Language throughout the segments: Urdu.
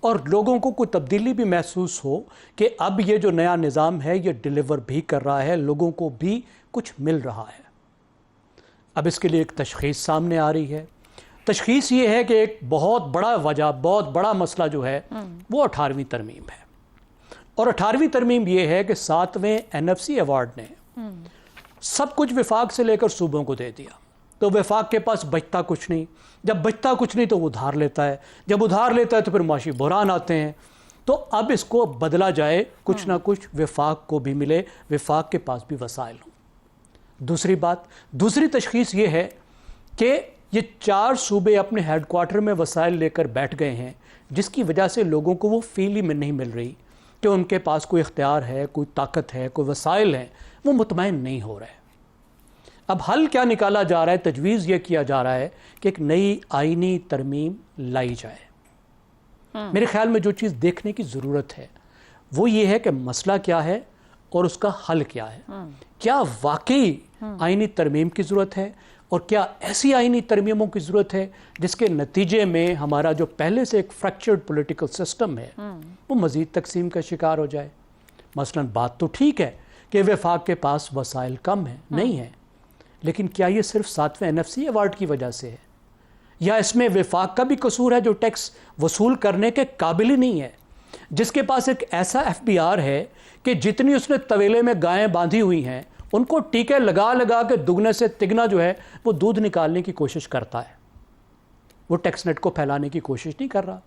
اور لوگوں کو کوئی تبدیلی بھی محسوس ہو کہ اب یہ جو نیا نظام ہے یہ ڈیلیور بھی کر رہا ہے، لوگوں کو بھی کچھ مل رہا ہے۔ اب اس کے لیے ایک تشخیص سامنے آ رہی ہے۔ تشخیص یہ ہے کہ ایک بہت بڑا وجہ، بہت بڑا مسئلہ جو ہے وہ 18ویں ترمیم ہے، اور 18ویں ترمیم یہ ہے کہ 7ویں NFC ایوارڈ نے سب کچھ وفاق سے لے کر صوبوں کو دے دیا، تو وفاق کے پاس بچتا کچھ نہیں، جب بچتا کچھ نہیں تو وہ ادھار لیتا ہے، جب ادھار لیتا ہے تو پھر معاشی بحران آتے ہیں۔ تو اب اس کو بدلا جائے، کچھ نہ کچھ وفاق کو بھی ملے، وفاق کے پاس بھی وسائل ہوں۔ دوسری تشخیص یہ ہے کہ یہ 4 صوبے اپنے ہیڈ کوارٹر میں وسائل لے کر بیٹھ گئے ہیں، جس کی وجہ سے لوگوں کو وہ فیل میں نہیں مل رہی کہ ان کے پاس کوئی اختیار ہے، کوئی طاقت ہے، کوئی وسائل ہیں، وہ مطمئن نہیں ہو رہے۔ اب حل کیا نکالا جا رہا ہے؟ تجویز یہ کیا جا رہا ہے کہ ایک نئی آئینی ترمیم لائی جائے۔ میرے خیال میں جو چیز دیکھنے کی ضرورت ہے وہ یہ ہے کہ مسئلہ کیا ہے اور اس کا حل کیا ہے۔ کیا واقعی آئینی ترمیم کی ضرورت ہے، اور کیا ایسی آئینی ترمیموں کی ضرورت ہے جس کے نتیجے میں ہمارا جو پہلے سے ایک فریکچرڈ پولیٹیکل سسٹم ہے وہ مزید تقسیم کا شکار ہو جائے؟ مثلا بات تو ٹھیک ہے کہ وفاق کے پاس وسائل کم ہیں، نہیں ہیں، لیکن کیا یہ صرف 7ویں NFC ایوارڈ کی وجہ سے ہے، یا اس میں وفاق کا بھی قصور ہے جو ٹیکس وصول کرنے کے قابل ہی نہیں ہے، جس کے پاس ایک ایسا FBR ہے کہ جتنی اس نے طویلے میں گائیں باندھی ہوئی ہیں ان کو ٹیکے لگا لگا کے دگنے سے تگنا جو ہے وہ دودھ نکالنے کی کوشش کرتا ہے۔ وہ ٹیکس نیٹ کو پھیلانے کی کوشش نہیں کر رہا۔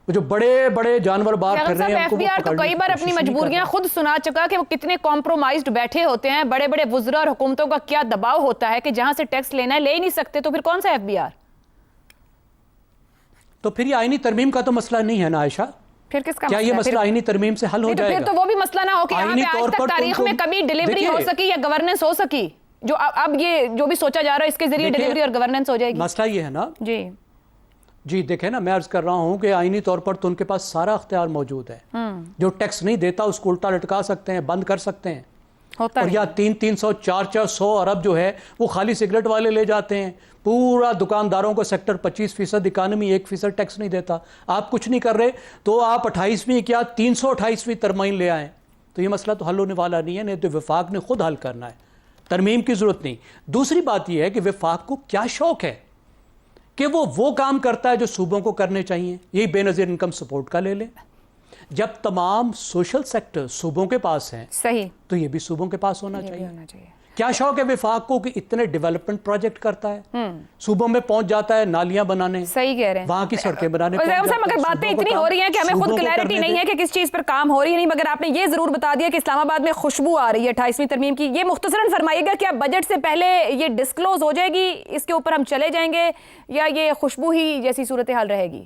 وہ جو بڑے بڑے جانور بار کر رہے ہیں، FBR تو کئی بار اپنی مجبوریاں خود سنا چکا کہ وہ کتنے کمپرومائزڈ بیٹھے ہوتے ہیں، بڑے بڑے وزراء اور حکومتوں کا کیا دباؤ ہوتا ہے کہ جہاں سے ٹیکس لینا ہے لے ہی نہیں سکتے، تو پھر کون سا FBR؟ تو پھر یہ آئینی ترمیم کا تو مسئلہ نہیں ہے نا عائشہ؟ پھر کس کا کیا یہ مسئلہ آئینی ترمیم سے حل ہو جائے گا؟ پھر تو وہ بھی مسئلہ نہ ہو کہ یہاں پہ آج تک تاریخ میں کبھی ڈیلیوری ہو سکی یا گورننس ہو سکی، جو اب یہ جو بھی سوچا جا رہا ہے اس کے ذریعے ڈیلیوری اور گورننس ہو جائے گی۔ مسئلہ یہ ہے نا جی دیکھیں نا، میں عرض کر رہا ہوں کہ آئینی طور پر تو ان کے پاس سارا اختیار موجود ہے۔ جو ٹیکس نہیں دیتا اس کو الٹا لٹکا سکتے ہیں، بند کر سکتے ہیں، اور یا 300 400 ارب جو ہے وہ خالی سگریٹ والے لے جاتے ہیں، پورا دکانداروں کو سیکٹر 25% اکانومی 1% ٹیکس نہیں دیتا۔ آپ کچھ نہیں کر رہے تو آپ 28ویں کیا 328ویں ترمیم لے آئیں، تو یہ مسئلہ تو حل ہونے والا نہیں ہے، نہیں تو وفاق نے خود حل کرنا ہے، ترمیم کی ضرورت نہیں۔ دوسری بات یہ ہے کہ وفاق کو کیا شوق ہے کہ وہ کام کرتا ہے جو صوبوں کو کرنے چاہیے۔ یہی بے نظیر انکم سپورٹ کا لے لیں، جب تمام سوشل سیکٹر صوبوں کے پاس ہیں صحیح تو یہ بھی صوبوں کے پاس ہونا چاہیے۔ کیا شوق ہے وفاق کو کہ اتنے ڈیولپمنٹ پروجیکٹ کرتا ہے، صوبوں میں پہنچ جاتا ہے، نالیاں بنانے، صحیح کہہ رہے ہیں، وہاں کی سڑکیں بنانے۔ مگر باتیں اتنی ہو رہی ہیں کہ ہمیں خود کلیئرٹی نہیں ہے کہ کس چیز پر کام ہو رہی ہے نہیں، مگر آپ نے یہ ضرور بتا دیا کہ اسلام آباد میں خوشبو آ رہی ہے 28ویں ترمیم کی۔ یہ مختصراً فرمائیے گا کیا بجٹ سے پہلے یہ ڈسکلوز ہو جائے گی، اس کے اوپر ہم چلے جائیں گے، یا یہ خوشبو ہی جیسی صورتحال رہے گی؟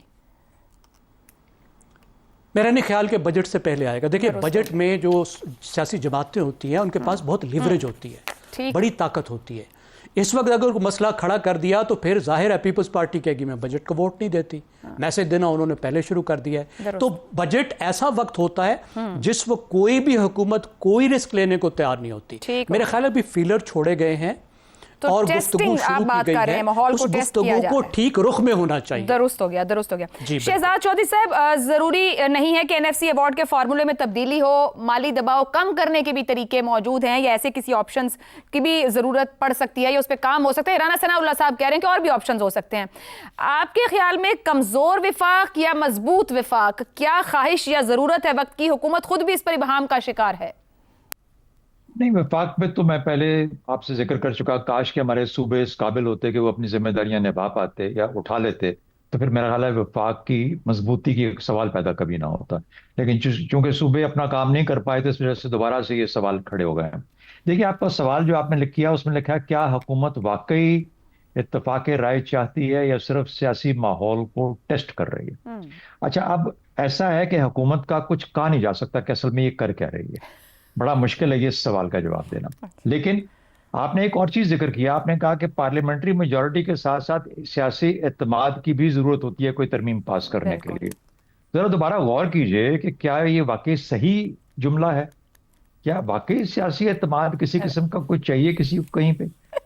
میرا نہیں خیال کہ بجٹ سے پہلے آئے گا۔ دیکھیں بجٹ میں جو سیاسی جماعتیں ہوتی ہیں ان کے پاس بہت لیوریج ہوتی ہے، بڑی طاقت ہوتی ہے۔ اس وقت اگر مسئلہ کھڑا کر دیا تو پھر ظاہر ہے پیپلز پارٹی کہے گی میں بجٹ کو ووٹ نہیں دیتی، میسج دینا انہوں نے پہلے شروع کر دیا ہے۔ تو بجٹ ایسا وقت ہوتا ہے جس وقت کوئی بھی حکومت کوئی رسک لینے کو تیار نہیں ہوتی۔ میرے خیال ہے بھی فیلر چھوڑے گئے ہیں اور گفتگو شروع کی گئی ہے، اس گفتگو کو ٹھیک رخ میں ہونا چاہیے۔ درست ہو گیا، درست ہو گیا۔ شہزاد چودھری صاحب، ضروری نہیں ہے کہ NFC ایوارڈ کے فارمولے میں تبدیلی ہو، مالی دباؤ کم کرنے کے بھی طریقے موجود ہیں، یا ایسے کسی آپشنز کی بھی ضرورت پڑ سکتی ہے یا اس پہ کام ہو سکتا ہے؟ رانا ثناء اللہ صاحب کہہ رہے ہیں کہ اور بھی آپشنز ہو سکتے ہیں۔ آپ کے خیال میں کمزور وفاق یا مضبوط وفاق، کیا خواہش یا ضرورت ہے وقت کی؟ حکومت خود بھی اس پر ابہام کا شکار ہے۔ نہیں، وفاق میں تو میں پہلے آپ سے ذکر کر چکا، کاش کہ ہمارے صوبے اس قابل ہوتے کہ وہ اپنی ذمہ داریاں نبھا پاتے یا اٹھا لیتے، تو پھر میرا خیال ہے وفاق کی مضبوطی کی سوال پیدا کبھی نہ ہوتا۔ لیکن چونکہ صوبے اپنا کام نہیں کر پائے تو اس وجہ سے دوبارہ سے یہ سوال کھڑے ہو گئے ہیں۔ دیکھیے، آپ کا سوال جو آپ نے لکھا اس میں لکھا ہے کیا حکومت واقعی اتفاق رائے چاہتی ہے یا صرف سیاسی ماحول کو ٹیسٹ کر رہی ہے؟ اچھا، اب ایسا ہے کہ حکومت کا کچھ کہا نہیں جا سکتا کہ اصل میں یہ کر کیا رہی ہے، بڑا مشکل ہے یہ اس سوال کا جواب دینا۔ لیکن آپ نے ایک اور چیز ذکر کیا، آپ نے کہا کہ پارلیمنٹری میجورٹی کے ساتھ ساتھ سیاسی اعتماد کی بھی ضرورت ہوتی ہے کوئی ترمیم پاس کرنے کے لیے۔ ذرا دوبارہ غور کیجئے کہ کیا یہ واقعی صحیح جملہ ہے؟ کیا واقعی سیاسی اعتماد کسی قسم کا کوئی چاہیے کسی کو کہیں پہ؟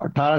18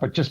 25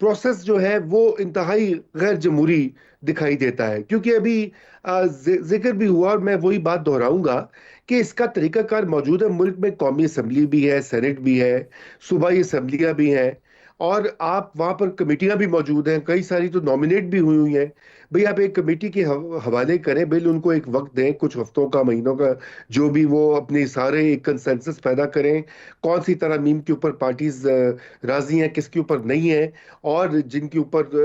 پروسیس جو ہے وہ انتہائی غیر جمہوری دکھائی دیتا ہے، کیونکہ ابھی ذکر بھی ہوا اور میں وہی بات دہراؤں گا کہ اس کا طریقہ کار موجود ہے۔ ملک میں قومی اسمبلی بھی ہے، سینٹ بھی ہے، صوبائی اسمبلیاں بھی ہیں، اور آپ وہاں پر کمیٹیاں بھی موجود ہیں، کئی ساری تو نامنیٹ بھی ہوئی ہیں۔ بھئی آپ ایک کمیٹی کے حوالے کریں، بل ان کو ایک وقت دیں، کچھ ہفتوں کا، مہینوں کا، جو بھی، وہ اپنے سارے ایک کنسنسس پیدا کریں، کون سی ترامیم کے اوپر پارٹیز راضی ہیں، کس کے اوپر نہیں ہیں، اور جن کے اوپر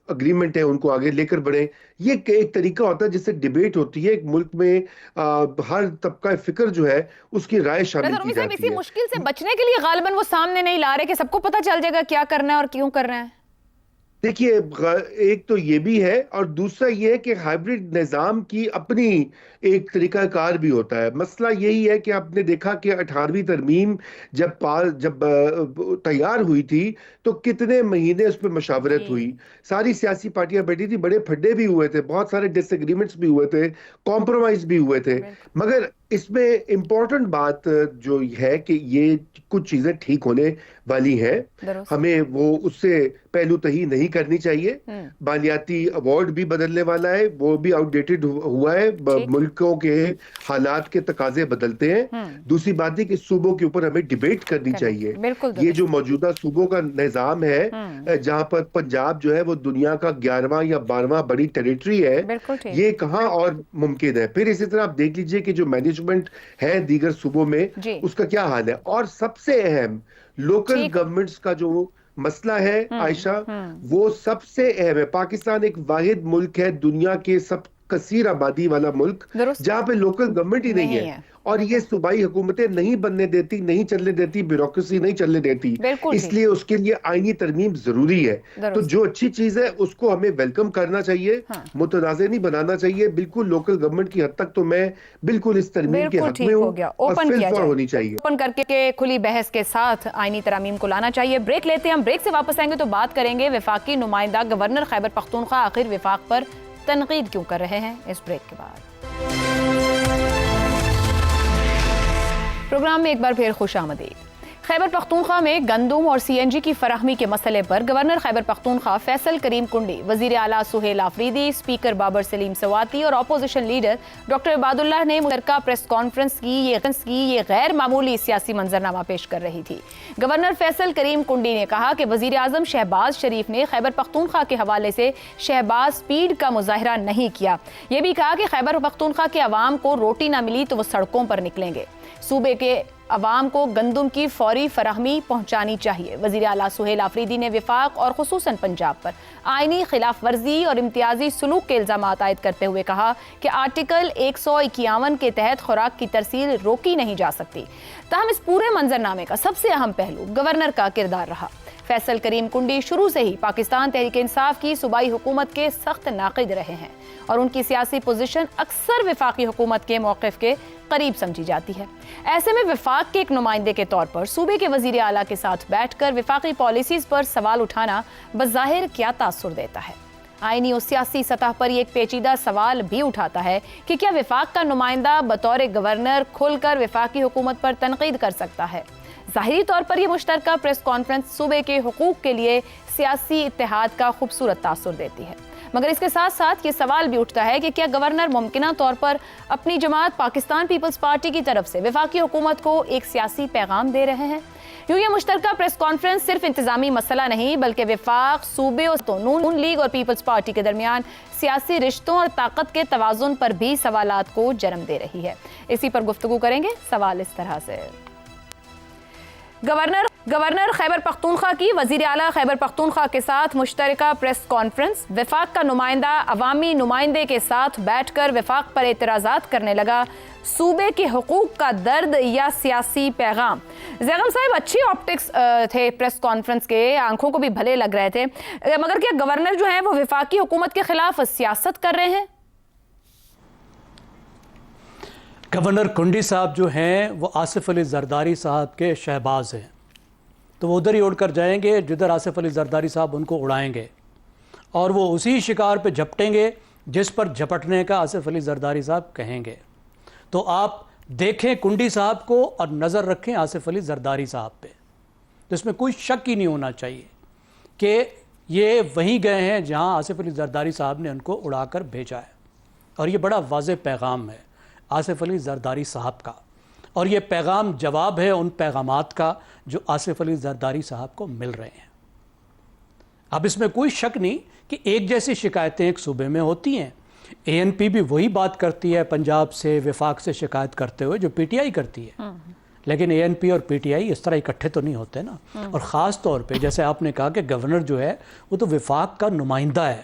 اگریمنٹ ہے ان کو آگے لے کر بڑھیں۔ یہ ایک طریقہ ہوتا ہے جس سے ڈیبیٹ ہوتی ہے، ایک ملک میں ہر طبقہ فکر جو ہے اس کی رائے شامل کی صاحب جاتی اسی ہے۔ مشکل سے بچنے کے لیے غالباً وہ سامنے نہیں لا رہے کہ سب کو پتہ چل جائے گا کیا کرنا ہے اور کیوں کرنا ہے۔ دیکھیے، ایک تو یہ بھی ہے، اور دوسرا یہ ہے کہ ہائیبرڈ نظام کی اپنی ایک طریقہ کار بھی ہوتا ہے۔ مسئلہ یہی ہے کہ آپ نے دیکھا کہ 18ویں ترمیم جب تیار ہوئی تھی تو کتنے مہینے اس پہ مشاورت ہوئی، ساری سیاسی پارٹیاں بیٹھی تھی، بڑے پھڈے بھی ہوئے تھے، بہت سارے ڈس ایگریمنٹس بھی ہوئے تھے، کمپرومائز بھی ہوئے تھے، مگر اس میں امپورٹنٹ بات جو ہے کہ یہ کچھ چیزیں ٹھیک ہونے والی ہیں، ہمیں وہ اس سے پہلو تہی نہیں کرنی چاہیے۔ مالیاتی ایوارڈ بھی بدلنے والا ہے، وہ بھی آؤٹ ڈیٹڈ ہوا ہے، ملکوں کے حالات کے تقاضے بدلتے ہیں۔ دوسری بات ہے کہ صوبوں کے اوپر ہمیں ڈیبیٹ کرنی چاہیے۔ یہ جو موجودہ صوبوں کا نظام ہے، جہاں پر پنجاب جو ہے وہ دنیا کا 11واں یا 12واں بڑی ٹیریٹری ہے، یہ کہاں اور ممکن ہے؟ پھر اسی طرح آپ دیکھ لیجئے کہ جو مینجمنٹ ہے دیگر صوبوں میں، اس کا کیا حال ہے۔ اور سب سے اہم، لوکل گورنمنٹس کا جو مسئلہ ہے عائشہ، وہ سب سے اہم ہے۔ پاکستان ایک واحد ملک ہے، دنیا کے سب کثیر آبادی والا ملک، جہاں پہ لوکل گورنمنٹ ہی نہیں ہے، اور یہ صوبائی حکومتیں نہیں بننے دیتی، نہیں چلنے دیتی، بیوروکریسی نہیں چلنے دیتی، اس لیے اس کے لیے آئینی ترمیم ضروری ہے۔ تو جو اچھی چیز ہے اس کو ہمیں ویلکم کرنا چاہیے، متنازع نہیں بنانا چاہیے۔ بالکل لوکل گورنمنٹ کی حد تک تو میں بالکل اس ترمیم کے حق میں ہوں، اور فل فور ہونی چاہیے۔ اوپن کر کے کھلی بحث کے ساتھ آئینی ترامیم کو لانا چاہیے۔ بریک لیتے ہیں، ہم بریک سے واپس آئیں گے تو بات کریں گے وفاقی نمائندہ گورنر خیبر پختونخوا آخر وفاق پر تنقید کیوں کر رہے ہیں، اس بریک کے بعد۔ پروگرام میں ایک بار پھر خوش آمدید۔ خیبر پختونخوا میں گندم اور سی این جی کی فراہمی کے مسئلے پر گورنر خیبر پختونخوا فیصل کریم کنڈی، وزیر اعلیٰ سہیل آفریدی، اسپیکر بابر سلیم سواتی اور اپوزیشن لیڈر ڈاکٹر عباد اللہ نے مشترکہ پریس کانفرنس کی یہ غیر معمولی سیاسی منظرنامہ پیش کر رہی تھی۔ گورنر فیصل کریم کنڈی نے کہا کہ وزیر اعظم شہباز شریف نے خیبر پختونخوا کے حوالے سے شہباز سپیڈ کا مظاہرہ نہیں کیا۔ یہ بھی کہا کہ خیبر پختونخوا کے عوام کو روٹی نہ ملی تو وہ سڑکوں پر نکلیں گے۔ صوبے کے عوام کو گندم کی فوری فراہمی پہنچانی چاہیے۔ وزیر اعلیٰ سہیل آفریدی نے وفاق اور خصوصاً پنجاب پر آئینی خلاف ورزی اور امتیازی سلوک کے الزامات عائد کرتے ہوئے کہا کہ آرٹیکل 151 کے تحت خوراک کی ترسیل روکی نہیں جا سکتی۔ تاہم اس پورے منظرنامے کا سب سے اہم پہلو گورنر کا کردار رہا۔ فیصل کریم کنڈی شروع سے ہی پاکستان تحریک انصاف کی صوبائی حکومت کے سخت ناقد رہے ہیں، اور ان کی سیاسی پوزیشن اکثر وفاقی حکومت کے موقف کے قریب سمجھی جاتی ہے۔ ایسے میں وفاق کے ایک نمائندے کے طور پر صوبے کے وزیر اعلیٰ کے ساتھ بیٹھ کر وفاقی پالیسیز پر سوال اٹھانا بظاہر کیا تاثر دیتا ہے؟ آئینی اور سیاسی سطح پر یہ ایک پیچیدہ سوال بھی اٹھاتا ہے کہ کیا وفاق کا نمائندہ بطور گورنر کھل کر وفاقی حکومت پر تنقید کر سکتا ہے؟ ظاہری طور پر یہ مشترکہ پریس کانفرنس صوبے کے حقوق کے لیے سیاسی اتحاد کا خوبصورت تاثر دیتی ہے، مگر اس کے ساتھ ساتھ یہ سوال بھی اٹھتا ہے کہ کیا گورنر ممکنہ طور پر اپنی جماعت پاکستان پیپلز پارٹی کی طرف سے وفاقی حکومت کو ایک سیاسی پیغام دے رہے ہیں؟ کیوں یہ مشترکہ پریس کانفرنس صرف انتظامی مسئلہ نہیں بلکہ وفاق، صوبے اور نون لیگ اور پیپلز پارٹی کے درمیان سیاسی رشتوں اور طاقت کے توازن پر بھی سوالات کو جنم دے رہی ہے۔ اسی پر گفتگو کریں گے۔ سوال اس طرح سے، گورنر خیبر پختونخوا کی وزیر اعلیٰ خیبر پختونخوا کے ساتھ مشترکہ پریس کانفرنس، وفاق کا نمائندہ عوامی نمائندے کے ساتھ بیٹھ کر وفاق پر اعتراضات کرنے لگا، صوبے کے حقوق کا درد یا سیاسی پیغام؟ زیغم صاحب، اچھی آپٹکس تھے پریس کانفرنس کے، آنکھوں کو بھی بھلے لگ رہے تھے، مگر کیا گورنر جو ہیں وہ وفاقی حکومت کے خلاف سیاست کر رہے ہیں؟ گورنر کنڈی صاحب جو ہیں وہ آصف علی زرداری صاحب کے شہباز ہیں، تو وہ ادھر ہی اڑ کر جائیں گے جدھر آصف علی زرداری صاحب ان کو اڑائیں گے، اور وہ اسی شکار پہ جھپٹیں گے جس پر جھپٹنے کا آصف علی زرداری صاحب کہیں گے۔ تو آپ دیکھیں کنڈی صاحب کو اور نظر رکھیں آصف علی زرداری صاحب پہ، تو اس میں کوئی شک ہی نہیں ہونا چاہیے کہ یہ وہیں گئے ہیں جہاں آصف علی زرداری صاحب نے ان کو اڑا کر بھیجا ہے، اور یہ بڑا واضح پیغام ہے آصف علی زرداری صاحب کا، اور یہ پیغام جواب ہے ان پیغامات کا جو آصف علی زرداری صاحب کو مل رہے ہیں۔ اب اس میں کوئی شک نہیں کہ ایک جیسی شکایتیں ایک صوبے میں ہوتی ہیں، اے این پی بھی وہی بات کرتی ہے پنجاب سے، وفاق سے شکایت کرتے ہوئے جو پی ٹی آئی کرتی ہے، لیکن اے این پی اور پی ٹی آئی اس طرح اکٹھے تو نہیں ہوتے نا۔ اور خاص طور پہ جیسے آپ نے کہا کہ گورنر جو ہے وہ تو وفاق کا نمائندہ ہے،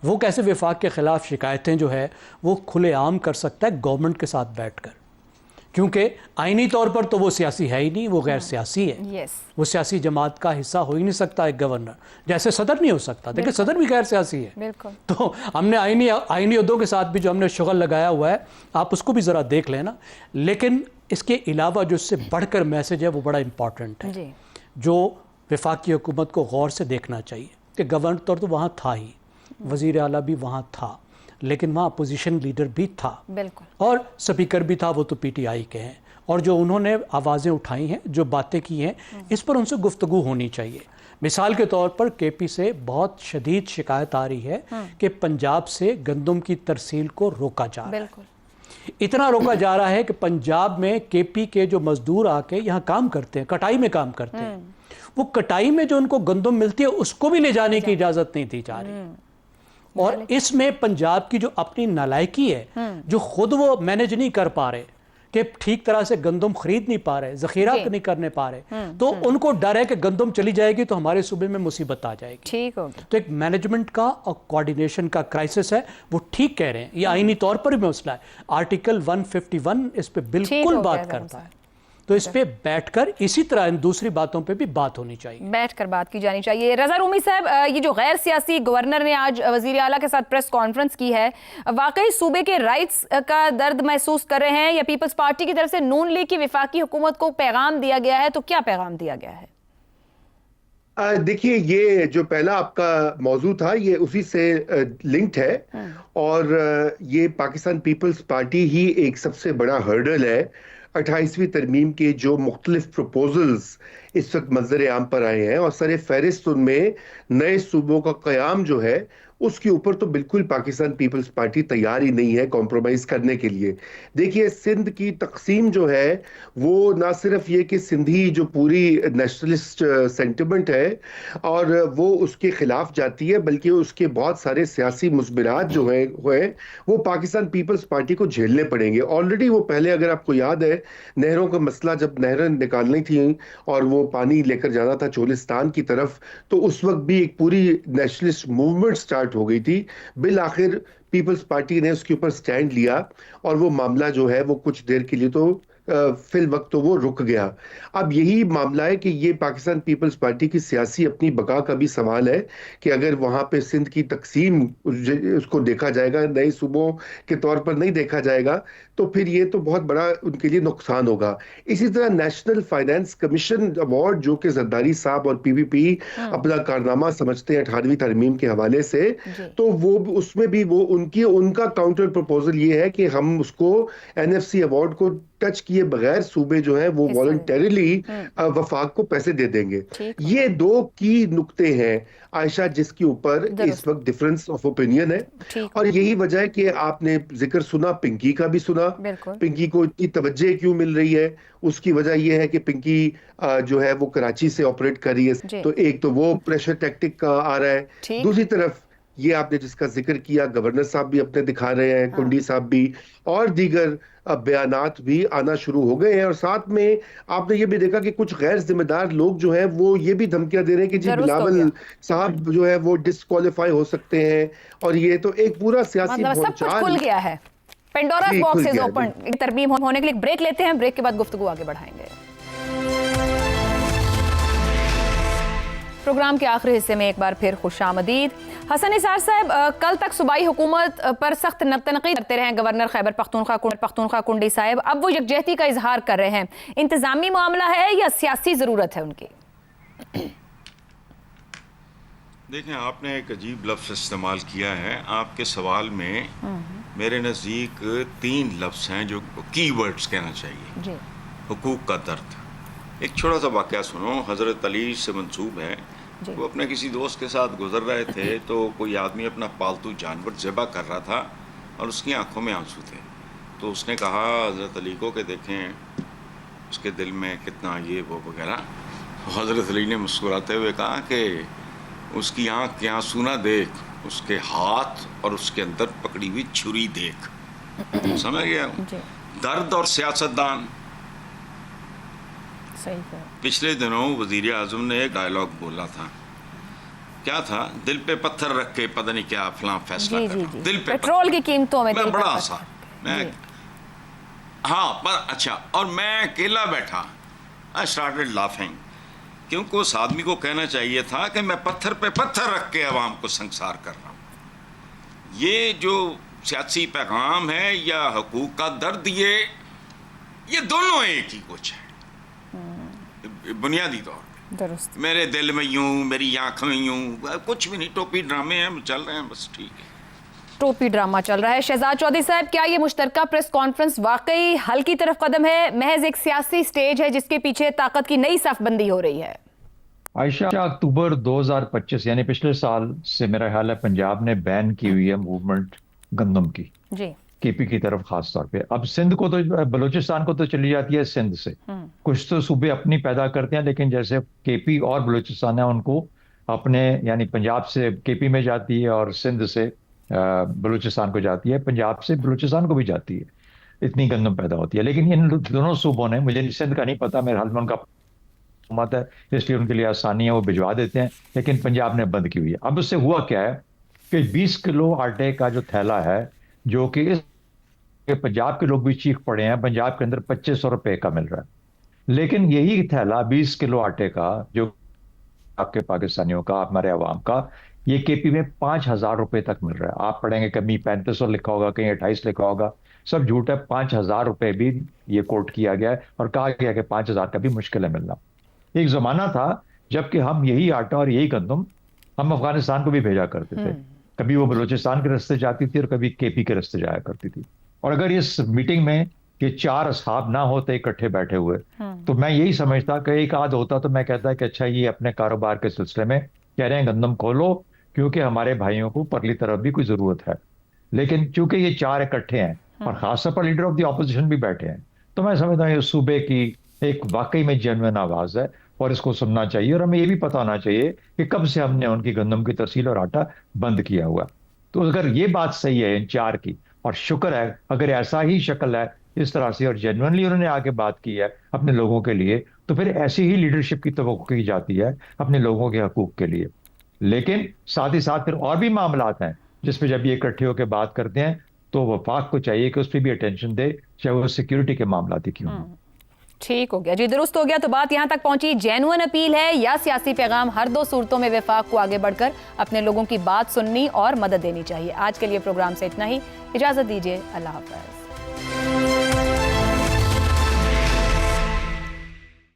وہ کیسے وفاق کے خلاف شکایتیں جو ہے وہ کھلے عام کر سکتا ہے گورنمنٹ کے ساتھ بیٹھ کر، کیونکہ آئینی طور پر تو وہ سیاسی ہے ہی نہیں، وہ غیر سیاسی ہے، وہ سیاسی جماعت کا حصہ ہو ہی نہیں سکتا ایک گورنر، جیسے صدر نہیں ہو سکتا، دیکھیں صدر بھی غیر سیاسی ہے۔ تو ہم نے آئینی عہدوں کے ساتھ بھی جو ہم نے شغل لگایا ہوا ہے، آپ اس کو بھی ذرا دیکھ لینا، لیکن اس کے علاوہ جو اس سے بڑھ کر میسج ہے وہ بڑا امپورٹنٹ ہے، جو وفاقی حکومت کو غور سے دیکھنا چاہیے کہ گورنر تو وہاں تھا ہی، وزیر اعلیٰ بھی وہاں تھا، لیکن وہاں اپوزیشن لیڈر بھی تھا، اور سپیکر بھی تھا، وہ تو پی ٹی آئی کے ہیں، اور جو انہوں نے آوازیں اٹھائی ہیں، جو باتیں کی ہیں، اس پر ان سے گفتگو ہونی چاہیے۔ مثال کے طور پر کے پی سے بہت شدید شکایت آ رہی ہے کہ پنجاب سے گندم کی ترسیل کو روکا جا رہا ہے، اتنا روکا جا رہا ہے کہ پنجاب میں کے پی کے جو مزدور آ کے یہاں کام کرتے ہیں، کٹائی میں کام کرتے ہیں، وہ کٹائی میں جو ان کو گندم ملتی ہے اس کو بھی لے جانے کی اجازت نہیں دی جا رہی، اور اس میں پنجاب کی جو اپنی نالائکی ہے، جو خود وہ مینج نہیں کر پا رہے کہ ٹھیک طرح سے گندم خرید نہیں پا رہے، ذخیرہ نہیں کرنے پا رہے، تو ان کو ڈر ہے کہ گندم چلی جائے گی تو ہمارے صوبے میں مصیبت آ جائے گی۔ تو ایک مینجمنٹ کا اور کوارڈینیشن کا کرائسس ہے، وہ ٹھیک کہہ رہے ہیں، یہ آئینی طور پر بھی مسئلہ ہے، آرٹیکل 151 اس پہ بالکل بات کرتا ہے، تو اس پہ بیٹھ کر اسی طرح ان دوسری باتوں پہ بھی بات ہونی چاہیے، بیٹھ کر بات کی جانی چاہیے۔ رضا رومی صاحب، یہ جو غیر سیاسی گورنر نے آج وزیر اعلیٰ کے ساتھ پریس کانفرنس کی ہے، واقعی صوبے کے رائٹس کا درد محسوس کر رہے ہیں، یا پیپلز پارٹی کی طرف سے نون لیگ کی وفاقی حکومت کو پیغام دیا گیا ہے؟ تو کیا پیغام دیا گیا ہے؟ دیکھیے، یہ جو پہلا آپ کا موضوع تھا یہ اسی سے لنکڈ ہے، اور یہ پاکستان پیپلز پارٹی ہی ایک سب سے بڑا ہرڈل ہے۔ 28ویں ترمیم کے جو مختلف پروپوزلز اس وقت منظر عام پر آئے ہیں، اور سر فہرست ان میں نئے صوبوں کا قیام جو ہے، اس کے اوپر تو بالکل پاکستان پیپلز پارٹی تیار ہی نہیں ہے کمپرومائز کرنے کے لیے۔ دیکھیے، سندھ کی تقسیم جو ہے وہ نہ صرف یہ کہ سندھی جو پوری نیشنلسٹ سینٹیمنٹ ہے اور وہ اس کے خلاف جاتی ہے، بلکہ اس کے بہت سارے سیاسی مثبرات جو ہیں وہ پاکستان پیپلز پارٹی کو جھیلنے پڑیں گے۔ آلریڈی وہ پہلے، اگر آپ کو یاد ہے، نہروں کا مسئلہ جب نہریں نکالنی تھیں اور وہ پانی لے کر جانا تھا چولستان کی طرف، تو اس وقت بھی ایک پوری نیشنلسٹ موومنٹ سٹارٹ ہو گئی تھی۔ بالآخر پیپلز پارٹی نے اس کے اوپر سٹینڈ لیا، اور وہ معاملہ جو ہے وہ کچھ دیر کے لیے تو فی الوقت تو وہ رک گیا۔ اب یہی معاملہ ہے کہ یہ پاکستان پیپلز پارٹی کی سیاسی اپنی بقا کا بھی سوال ہے کہ اگر وہاں پہ سندھ کی تقسیم اس کو دیکھا جائے گا، نئے صوبوں کے طور پر نہیں دیکھا جائے گا، تو پھر یہ تو بہت بڑا ان کے لیے نقصان ہوگا۔ اسی طرح نیشنل فائنانس کمیشن ایوارڈ، جو کہ زرداری صاحب اور پی پی پی اپنا کارنامہ سمجھتے ہیں 18ویں ترمیم کے حوالے سے، تو وہ اس میں بھی وہ ان کا کاؤنٹر پروپوزل یہ ہے کہ ہم اس کو NFC ایوارڈ کو ٹچ کیے بغیر صوبے جو ہیں وہ والنٹریلی وفاق کو پیسے دے دیں گے۔ یہ دو کی نقطے ہیں عائشہ جس کے اوپر اس وقت ڈفرنس آف اوپینین ہے، اور یہی وجہ ہے کہ آپ نے ذکر سنا پنکی کا بھی سنا، پنکی کو اتنی توجہ کیوں مل رہی ہے؟ اس کی وجہ یہ ہے کہ پنکی جو ہے وہ کراچی سے آپریٹ کر رہی ہے، تو ایک تو وہ پریشر ٹیکٹک کا آ رہا ہے، دوسری طرف یہ آپ نے جس کا ذکر کیا گورنر صاحب بھی اپنے دکھا رہے ہیں، کنڈی صاحب بھی، اور دیگر بیانات بھی آنا شروع ہو گئے ہیں، اور ساتھ میں آپ نے یہ بھی دیکھا کہ کچھ غیر ذمہ دار لوگ جو ہیں وہ یہ بھی دھمکیاں دے رہے ہیں کہ جی بلاول صاحب جو ہے وہ ڈسکوالیفائی ہو سکتے ہیں، اور یہ تو ایک پورا سیاسی سب کچھ کھل گیا ہے، پینڈورا's باکس از اوپن۔ ترمیم ہونے کے لیے بریک لیتے ہیں، بریک کے بعد گفتگو آگے بڑھائیں گے۔ پروگرام کے آخری حصے میں ایک بار پھر خوش آمدید۔ حسن نثار صاحب، کل تک صوبائی حکومت پر سخت تنقید کرتے رہے گورنر خیبر پختونخوا کنڈی صاحب، اب وہ یکجہتی کا اظہار کر رہے ہیں، انتظامی معاملہ ہے یا سیاسی ضرورت ہے ان کی؟ دیکھیں، آپ نے ایک عجیب لفظ استعمال کیا ہے آپ کے سوال میں، میرے نزدیک 3 لفظ ہیں جو کی ورڈز کہنا چاہیے۔ حقوق کا درد۔ ایک چھوٹا سا واقعہ سنو، حضرت علی سے منسوب ہے جی۔ وہ اپنے کسی دوست کے ساتھ گزر رہے تھے تو کوئی آدمی اپنا پالتو جانور ذبح کر رہا تھا اور اس کی آنکھوں میں آنسو تھے، تو اس نے کہا حضرت علی کو کہ دیکھیں اس کے دل میں کتنا یہ وہ وغیرہ. حضرت علی نے مسکراتے ہوئے کہا کہ اس کی آنکھ کے آنسو نہ دیکھ، اس کے ہاتھ اور اس کے اندر پکڑی ہوئی چھری دیکھ. سمجھ گیا؟ جی درد اور سیاستدان. صحیح ہے. پچھلے دنوں وزیر اعظم نے ایک ڈائلاگ بولا تھا، کیا تھا؟ دل پہ پتھر رکھ کے پتہ نہیں کیا فلاں فیصلہ جی کر جی رہا ہوں. جی دل پہ پیٹرول کی قیمتوں میں میں دل پہ بڑا پتھر. ہنسا. میں جی. ہاں پر اچھا، اور میں اکیلا بیٹھا. I started laughing کیونکہ اس آدمی کو کہنا چاہیے تھا کہ میں پتھر پہ پتھر رکھ کے عوام کو سنگسار کر رہا ہوں. یہ جو سیاسی پیغام ہے یا حقوق کا درد، یہ دونوں ایک ہی کچھ ہے بنیادی طور پہ. درست. میرے دل میں یوں، میری آنکھ میں یوں، کچھ بھی نہیں. ٹوپی ڈرامے ہیں چل رہے ہیں، بس ٹھیک ہے. ٹوپی ڈرامہ چل رہا ہے. شہزاد چودھری صاحب، کیا یہ مشترکہ پریس کانفرنس واقعی حل کی طرف قدم ہے، محض ایک سیاسی سٹیج ہے جس کے پیچھے طاقت کی نئی صف بندی ہو رہی ہے؟ عائشہ، اکتوبر 2025 یعنی پچھلے سال سے میرا خیال ہے پنجاب نے بین کی ہوئی ہے موومنٹ گندم کی، جی. کے پی کی طرف خاص طور پہ. اب سندھ کو تو، بلوچستان کو تو چلی جاتی ہے سندھ سے. کچھ تو صوبے اپنی پیدا کرتے ہیں، لیکن جیسے کے پی اور بلوچستان ہے ان کو اپنے، یعنی پنجاب سے کے پی میں جاتی ہے اور سندھ سے بلوچستان کو جاتی ہے، پنجاب سے بلوچستان کو بھی جاتی ہے. اتنی گندم پیدا ہوتی ہے. لیکن ان دونوں صوبوں نے، مجھے سندھ کا نہیں پتا، میرے حال میں ان کا حکومت ہے اس لیے ان کے لیے آسانی ہے، وہ بھجوا دیتے ہیں، لیکن پنجاب نے بند کی ہوئی ہے. اب اس سے ہوا کیا ہے کہ 20 کلو آٹے کا جو تھیلا ہے، جو کہ اس کہ پنجاب کے لوگ بھی چیخ پڑے ہیں، پنجاب کے اندر 2500 روپے کا مل رہا ہے. لیکن یہی تھیلا 20 کلو آٹے کا جو آپ کے پاکستانیوں کا، ہمارے عوام کا، یہ کے پی میں 5000 روپے تک مل رہا ہے. آپ پڑھیں گے کبھی 3500 لکھا ہوگا، کہیں 28 لکھا ہوگا، سب جھوٹ ہے. 5000 روپے بھی یہ کوٹ کیا گیا ہے اور کہا گیا کہ 5000 کا بھی مشکل ہے ملنا. ایک زمانہ تھا جب کہ ہم یہی آٹا اور یہی گندم ہم افغانستان کو بھی بھیجا کرتے تھے. کبھی وہ بلوچستان کے راستے جاتی تھی اور کبھی کے پی کے راستے جایا کرتی تھی. اور اگر اس میٹنگ میں یہ 4 اصحاب نہ ہوتے اکٹھے بیٹھے ہوئے تو میں یہی سمجھتا کہ ایک آدھ ہوتا تو میں کہتا کہ اچھا یہ اپنے کاروبار کے سلسلے میں کہہ رہے ہیں گندم کھولو کیونکہ ہمارے بھائیوں کو پرلی طرف بھی کوئی ضرورت ہے. لیکن چونکہ یہ 4 اکٹھے ہیں اور خاص طور پر لیڈر آف دی اپوزیشن بھی بیٹھے ہیں، تو میں سمجھتا ہوں یہ صوبے کی ایک واقعی میں جینوئن آواز ہے اور اس کو سننا چاہیے. اور ہمیں یہ بھی پتا ہونا چاہیے کہ کب سے ہم نے ان کی گندم کی ترسیل اور آٹا بند کیا ہوا. تو اگر یہ بات صحیح ہے ان 4 کی، اور شکر ہے اگر ایسا ہی شکل ہے اس طرح سے اور جینوئنلی انہوں نے آگے بات کی ہے اپنے لوگوں کے لیے، تو پھر ایسی ہی لیڈرشپ کی توقع کی جاتی ہے اپنے لوگوں کے حقوق کے لیے. لیکن ساتھ ہی ساتھ پھر اور بھی معاملات ہیں جس پہ جب یہ اکٹھے ہو کے بات کرتے ہیں تو وفاق کو چاہیے کہ اس پہ بھی اٹینشن دے، چاہے وہ سیکیورٹی کے معاملات ہی کیوں ہوں. ٹھیک ہو گیا جی، درست ہو گیا. تو بات یہاں تک پہنچی، جینوئن اپیل ہے یا سیاسی پیغام، ہر دو صورتوں میں وفاق کو آگے بڑھ کر اپنے لوگوں کی بات سننی اور مدد دینی چاہیے. آج کے لیے پروگرام سے اتنا ہی، اجازت دیجیے، اللہ حافظ.